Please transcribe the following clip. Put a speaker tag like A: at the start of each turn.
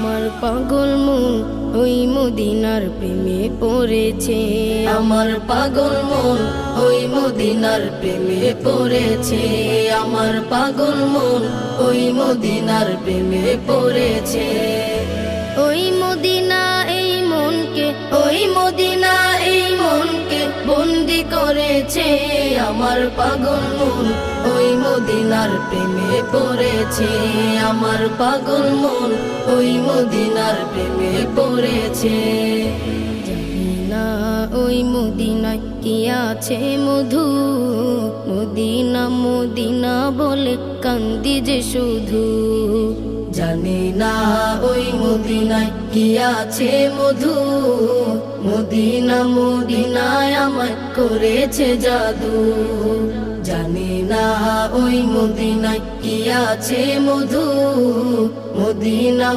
A: আমার পাগল মন ওই মদিনার প্রেমে পড়েছে।
B: আমার পাগল মন ওই মদিনার প্রেমে পড়েছে। আমার পাগল মন ওই মদিনার প্রেমে পড়েছে।
A: ওই মদিনা এই মনকে,
B: ওই মদিনা এই মনকে বন্দি করেছে। আমার পাগল মন ওই মদিনার প্রেমে পড়েছে। আমার পাগল মন ওই মদিনার প্রেমে পড়েছে।
A: জানি না ওই মদিনায় কি আছে মধু, মদিনা মদিনা বলে কান্দি যে শুধু।
B: জানি না ওই মদিনায় কি আছে মধু, মদিনা মদিনায় আমায় করেছে জাদু। জানি না ওই মদিনায় কি আছে মধু, মদিনা